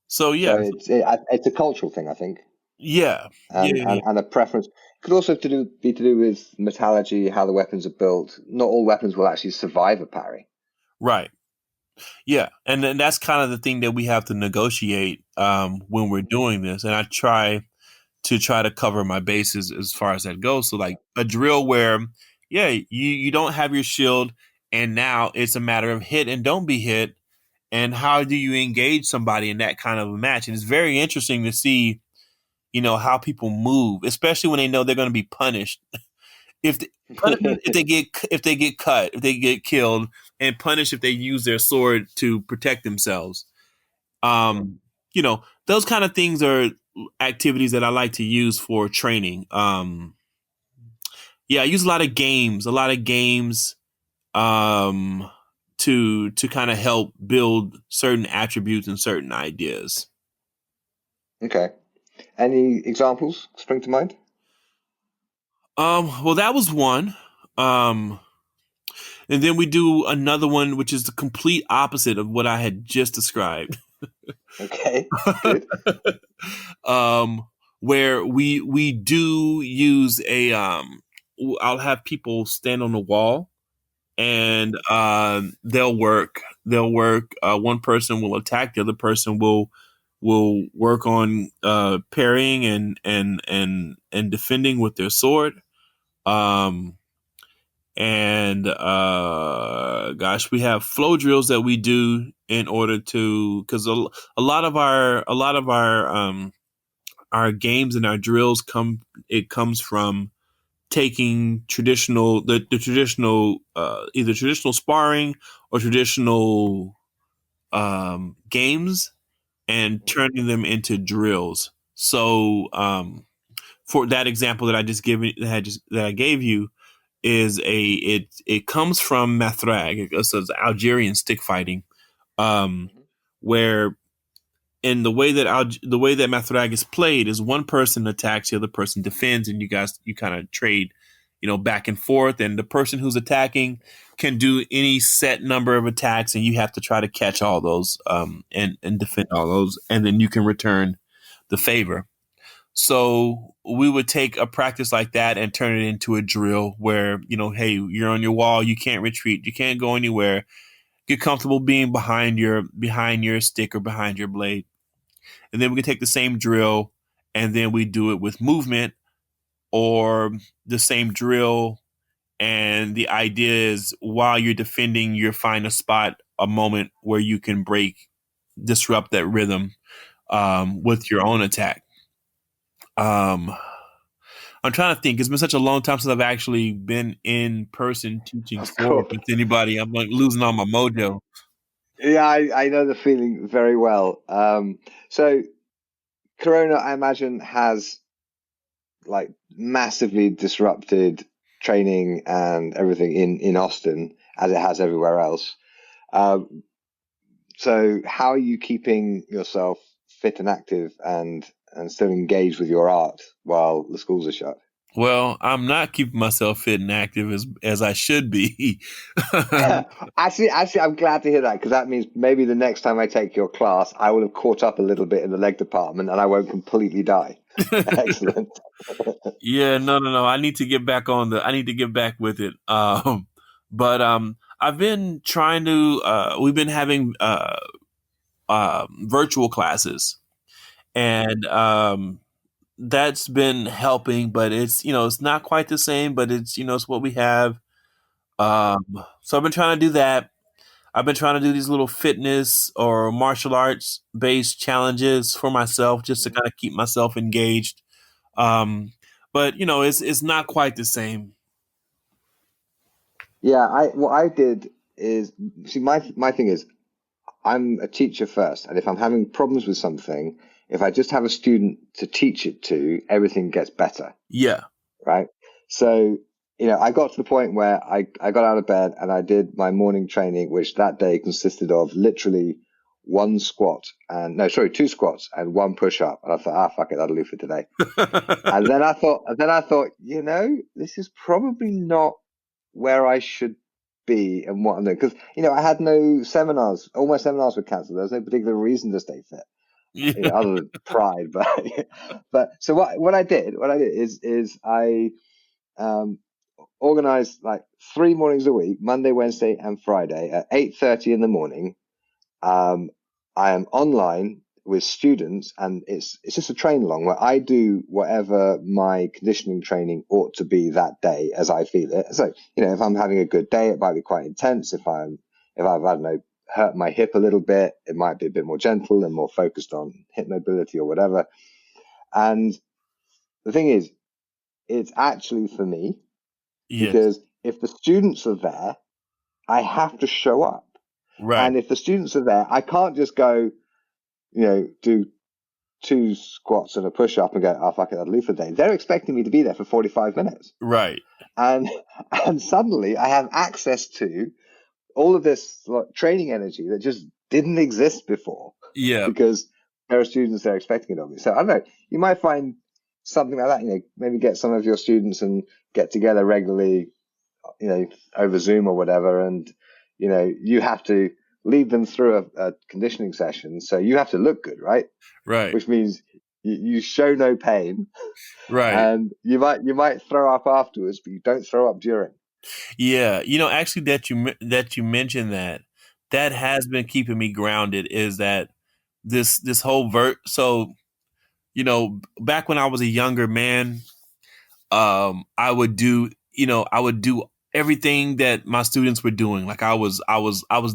So yeah, So it's a cultural thing, I think. yeah, yeah. And a preference. Could also be to do with metallurgy, how the weapons are built. Not all weapons will actually survive a parry. Right. Yeah, and then that's kind of the thing that we have to negotiate when we're doing this, and I try to cover my bases as far as that goes. So a drill where, yeah, you don't have your shield, and now it's a matter of hit and don't be hit, and how do you engage somebody in that kind of a match? And it's very interesting to see, how people move, especially when they know they're going to be punished. Punishment if they get cut, if they get killed, and punished if they use their sword to protect themselves. Those kind of things are activities that I like to use for training. Yeah, I use a lot of games, to kind of help build certain attributes and certain ideas. Okay. Any examples spring to mind? Well, that was one. And then we do another one, which is the complete opposite of what I had just described. Okay, good. Where we do use I'll have people stand on the wall, and they'll work. One person will attack, the other person will will work on parrying and defending with their sword. And gosh, we have flow drills that we do in order to, because a lot of our games and our drills comes from taking the traditional either traditional sparring or traditional games and turning them into drills. So for that example that I gave you is it comes from Mathrag. It's Algerian stick fighting, where in the way that Mathrag is played is one person attacks, the other person defends, and you kind of trade, back and forth. And the person who's attacking can do any set number of attacks, and you have to try to catch all those and defend all those, and then you can return the favor. So we would take a practice like that and turn it into a drill where, hey, you're on your wall, you can't retreat, you can't go anywhere. Get comfortable being behind your stick or behind your blade. And then we can take the same drill and then we do it with movement, or the same drill. And the idea is while you're defending, you find a moment where you can disrupt that rhythm with your own attack. I'm trying to think. It's been such a long time since I've actually been in person teaching sport with anybody. I'm like losing all my mojo. Yeah, I know the feeling very well. So Corona, I imagine, has like massively disrupted training and everything in Austin, as it has everywhere else. So how are you keeping yourself fit and active and still engaged with your art while the schools are shut? Well, I'm not keeping myself fit and active as I should be. Actually, I'm glad to hear that, because that means maybe the next time I take your class, I will have caught up a little bit in the leg department and I won't completely die. Excellent. Yeah, no. I need to get back with it. But I've been trying to. We've been having virtual classes, and that's been helping. But it's not quite the same. But it's what we have. So I've been trying to do that. I've been trying to do these little fitness or martial arts based challenges for myself, just to kind of keep myself engaged. But it's not quite the same. Yeah, what I did is, see, my thing is, I'm a teacher first, and if I'm having problems with something, if I just have a student to teach it to, everything gets better. Yeah. Right. So, I got to the point where I got out of bed and I did my morning training, which that day consisted of literally two squats and one push up. And I thought, fuck it, that'll do for today. and then I thought, this is probably not where I should be and what I'm doing. Because, I had no seminars. All my seminars were canceled. There was no particular reason to stay fit. Yeah. Other than pride, but so what I did is I organized like 3 mornings a week, Monday, Wednesday, and Friday at 8:30 in the morning. I am online with students, and it's just a train along where I do whatever my conditioning training ought to be that day as I feel it. So if I'm having a good day, it might be quite intense. If I've I don't know, hurt my hip a little bit, it might be a bit more gentle and more focused on hip mobility or whatever. And the thing is, it's actually for me, because if the students are there, I have to show up. Right. And if the students are there, I can't just go, do 2 squats and a push up and go, fuck it, that'll do for the day. They're expecting me to be there for 45 minutes. Right. And suddenly I have access to all of this training energy that just didn't exist before. Yeah. Because there are students that are expecting it of me. So I don't know, you might find something like that, maybe get some of your students and get together regularly, over Zoom or whatever. And, you have to lead them through a conditioning session. So you have to look good, right? Right. Which means you show no pain. Right. And you might throw up afterwards, but you don't throw up during. Yeah. Actually that you mentioned that has been keeping me grounded, is that this whole so back when I was a younger man, I would do everything that my students were doing. Like I was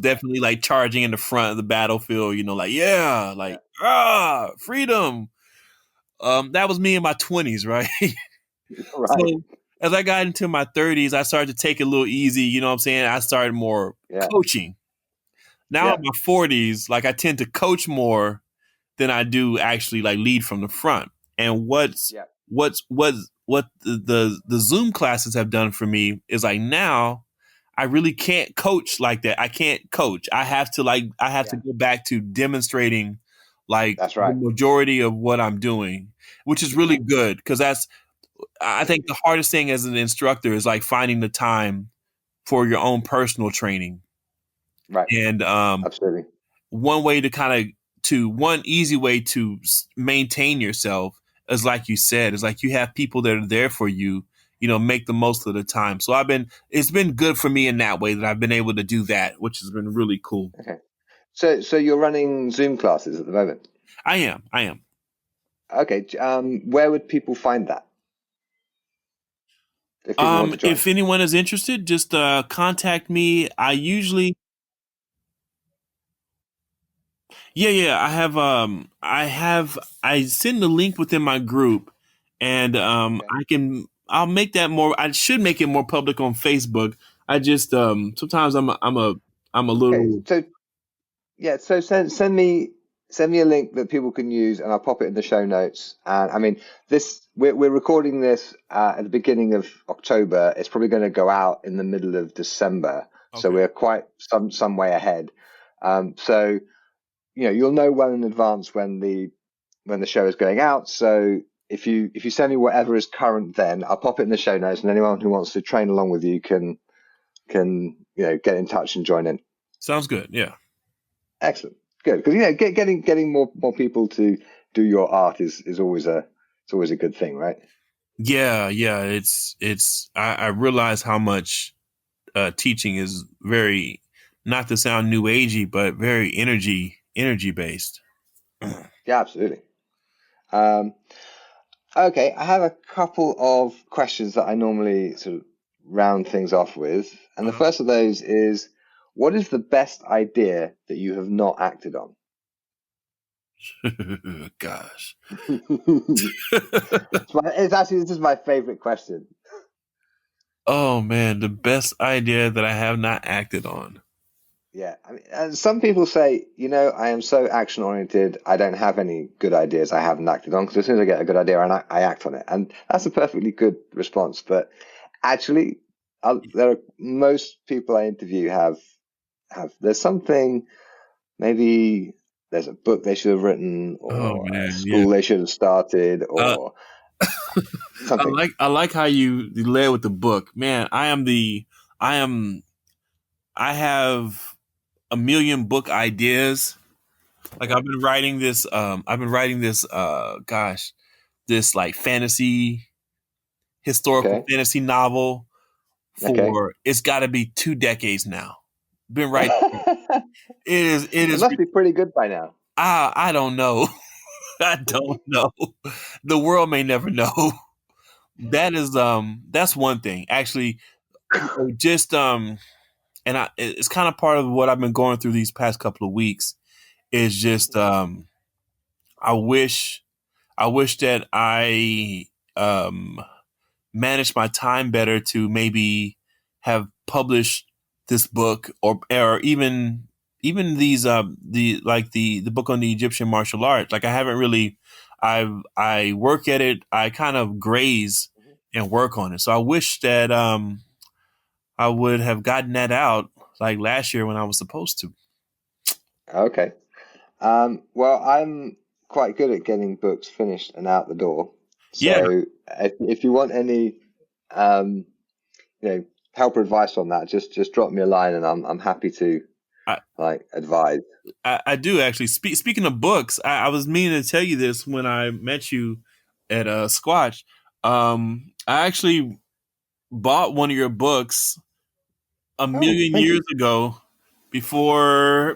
definitely like charging in the front of the battlefield, like, yeah, Yeah. like, freedom. That was me in my 20s, right? Right. So as I got into my 30s, I started to take it a little easy, you know what I'm saying? I started more Yeah. coaching. Now Yeah. in my 40s, like I tend to coach more than I do actually like lead from the front. And what Yeah. the Zoom classes have done for me is like now I really can't coach like that. I can't coach. I have to Yeah. go back to demonstrating like That's the right. majority of what I'm doing, which is really good because I think the Absolutely. hardest thing as an instructor is like finding the time for your own personal training. Right. And Absolutely. one way one easy way to maintain yourself is like you said, is like you have people that are there for you, make the most of the time. So it's been good for me in that way that I've been able to do that, which has been really cool. Okay. So you're running Zoom classes at the moment. I am. Okay. Where would people find that if people want to join? If anyone is interested, just contact me. Yeah, I send the link within my group, and Okay. I'll make that more. I should make it more public on Facebook. I just sometimes I'm a Okay. little. So yeah. So send me a link that people can use, and I'll pop it in the show notes. And I mean, we're recording this at the beginning of October. It's probably going to go out in the middle of December, so Okay. we're quite some way ahead. So you'll know well in advance when the show is going out. So if you send me whatever is current, then I'll pop it in the show notes, and anyone who wants to train along with you can get in touch and join in. Sounds good. Yeah. Excellent, good, because getting more people to do your art is always a good thing, right? Yeah. I realize how much teaching is very, not to sound new agey, but very energy based. Yeah, absolutely. Um, okay, I have a couple of questions that I normally sort of round things off with, and the Uh-huh. first of those is, what is the best idea that you have not acted on? Gosh. This is my favorite question. Oh man, the best idea that I have not acted on. Yeah, I mean, and some people say, I am so action oriented, I don't have any good ideas I haven't acted on because as soon as I get a good idea, I act on it, and that's a perfectly good response. But actually, most people I interview have there's something, maybe there's a book they should have written, Oh or a man, yeah. school they should have started, Uh, or something. I like how you led with the book. Man, I am I have a million book ideas. Like Yeah. I've been writing this gosh, this like historical Okay. fantasy novel Okay. for it's got to be 2 decades now. Been writing. It It is must be pretty good by now. I don't know. I don't know. The world may never know. That's one thing. Actually, just and it's kind of part of what I've been going through these past couple of weeks is just I wish that I managed my time better to maybe have published this book or even these the book on the Egyptian martial arts. Like I haven't really I work at it, I kind of graze and work on it. So I wish that I would have gotten that out like last year when I was supposed to. Okay. Well, I'm quite good at getting books finished and out the door. Yeah, So if you want any, um, help or advice on that, just drop me a line, and I'm happy to I, like advise. I do actually. Speaking of books, I was meaning to tell you this when I met you at Squatch. I actually bought one of your books a Oh, million thank years you. ago before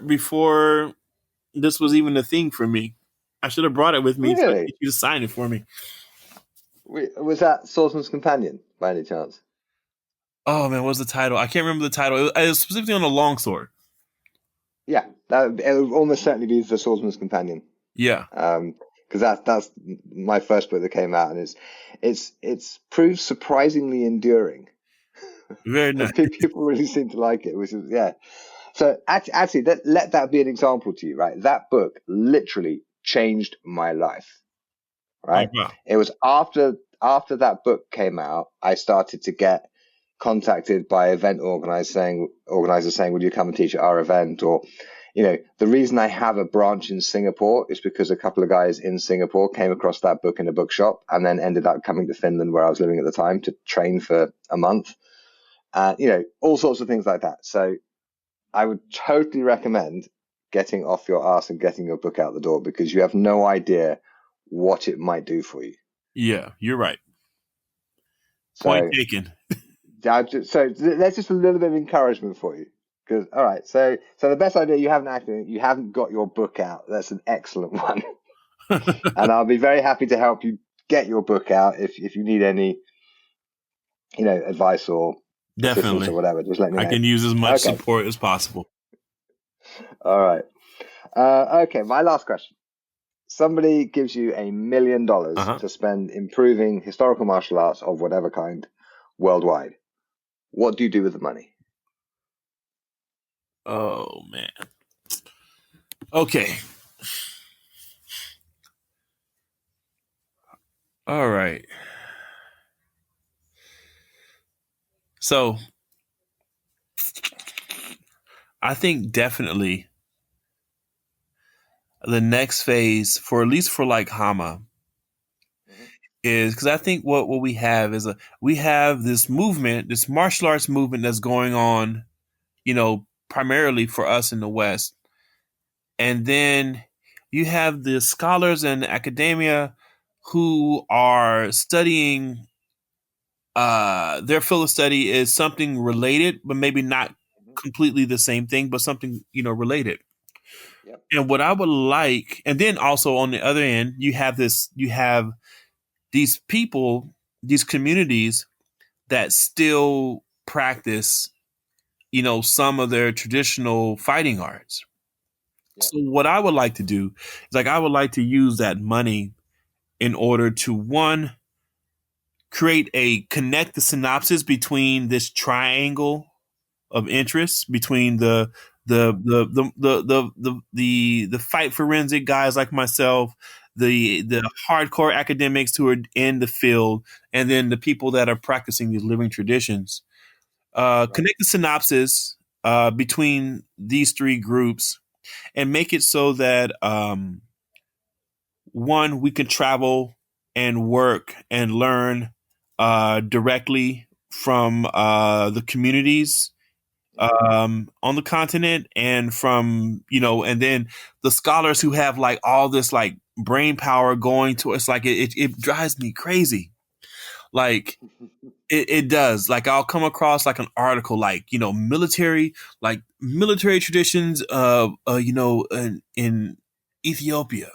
this was even a thing for me. I should have brought it with me so I could Really? get you to sign it for me. Was that Swordsman's Companion by any chance? Oh man, what was the title? I can't remember the title. It was specifically on a longsword. Yeah, it would almost certainly be The Swordsman's Companion. Yeah. Because that's my first book that came out, and it's proved surprisingly enduring. Very nice. People really seem to like it, which is yeah. So actually, let that be an example to you, right? That book literally changed my life, right? Oh, wow. It was after that book came out, I started to get contacted by event organizers saying, "Would you come and teach at our event?" Or, the reason I have a branch in Singapore is because a couple of guys in Singapore came across that book in a bookshop and then ended up coming to Finland, where I was living at the time, to train for a month. All sorts of things like that. So I would totally recommend getting off your ass and getting your book out the door, because you have no idea what it might do for you. Yeah, you're right. So, Point taken. so there's just a little bit of encouragement for you. Because all right, so the best idea you haven't got your book out. That's an excellent one, and I'll be very happy to help you get your book out if you need any, advice or assistance Definitely. or whatever. Just let me know. I can use as much support as possible. All right. Okay, my last question. Somebody gives you $1 million to spend improving historical martial arts of whatever kind worldwide. What do you do with the money? Oh, man. Okay. All right. So I think definitely the next phase, for at least for like Hama, is because I think what we have is we have this movement, this martial arts movement that's going on, primarily for us in the West. And then you have the scholars and academia who are studying, their field of study is something related, but maybe not completely the same thing, but something, related. Yep. And what I would like, and then also on the other end, you have these people, these communities that still practice, some of their traditional fighting arts. Yep. So what I would like to do is I would like to use that money in order to, one, connect the synopsis between this triangle of interest between the fight forensic guys like myself, the hardcore academics who are in the field, and then the people that are practicing these living traditions. Connect the synopsis between these three groups and make it so that one, we can travel and work and learn directly from the communities on the continent, and from, and then the scholars who have like all this like brain power going to us. Like it drives me crazy. Like it does. Like I'll come across like an article, like, military traditions in Ethiopia.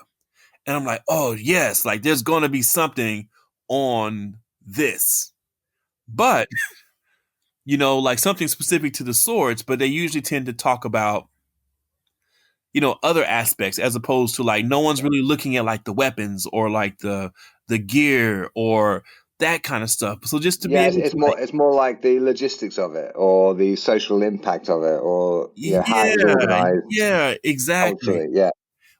And I'm like, oh yes, like there's going to be something on this, but like something specific to the swords, but they usually tend to talk about, other aspects, as opposed to like, no one's really looking at like the weapons or like the gear or that kind of stuff. So just to be able it's more like the logistics of it, or the social impact of it, or how it's organized. Yeah, exactly. Culturally,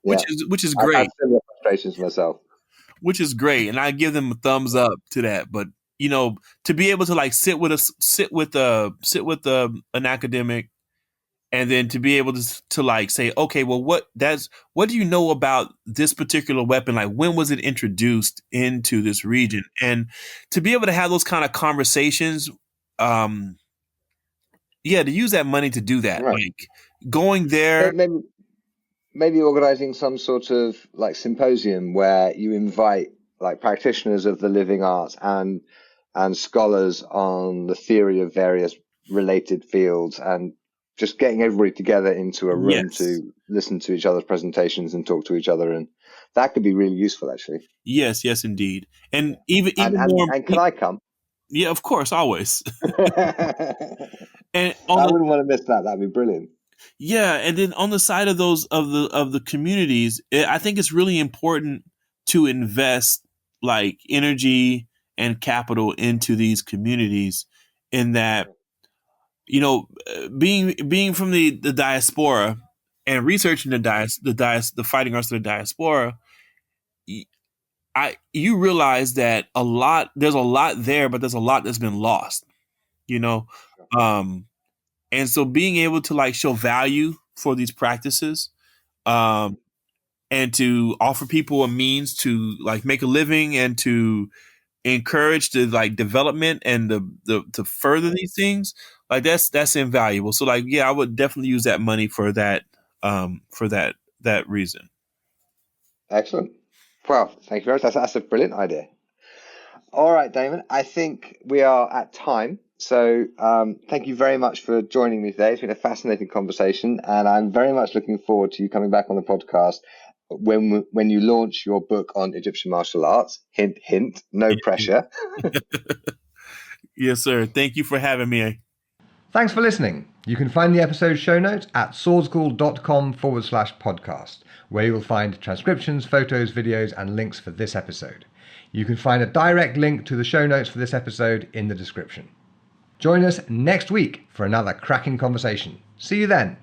Which is I've great. had similar frustrations myself. Which is great, and I give them a thumbs up to that. But to be able to like sit with an academic, and then to be able to like say, okay, well, what do you know about this particular weapon? Like, when was it introduced into this region? And to be able to have those kind of conversations, to use that money to do that, Right. like going there. Maybe organizing some sort of like symposium where you invite like practitioners of the living arts and scholars on the theory of various related fields, and just getting everybody together into a room Yes. to listen to each other's presentations and talk to each other, and that could be really useful, actually. Yes, indeed. And even more. And can I come? Yeah, of course, always. And I wouldn't want to miss that. That'd be brilliant. yeah, and then on the side of those of the communities, I think it's really important to invest like energy and capital into these communities. In that, being from the diaspora and researching the fighting arts of the diaspora, you realize that there's a lot there, but there's a lot that's been lost. And so being able to like show value for these practices, and to offer people a means to like make a living and to encourage the like development and the to further these things, like that's invaluable. So like, yeah, I would definitely use that money for that, that reason. Excellent. Well, thank you very much. That's a brilliant idea. All right, Damon, I think we are at time. So thank you very much for joining me today. It's been a fascinating conversation, and I'm very much looking forward to you coming back on the podcast when you launch your book on Egyptian martial arts. Hint, hint, no pressure. Yes, sir. Thank you for having me. Thanks for listening. You can find the episode show notes at swordschool.com/podcast, where you will find transcriptions, photos, videos, and links for this episode. You can find a direct link to the show notes for this episode in the description. Join us next week for another cracking conversation. See you then.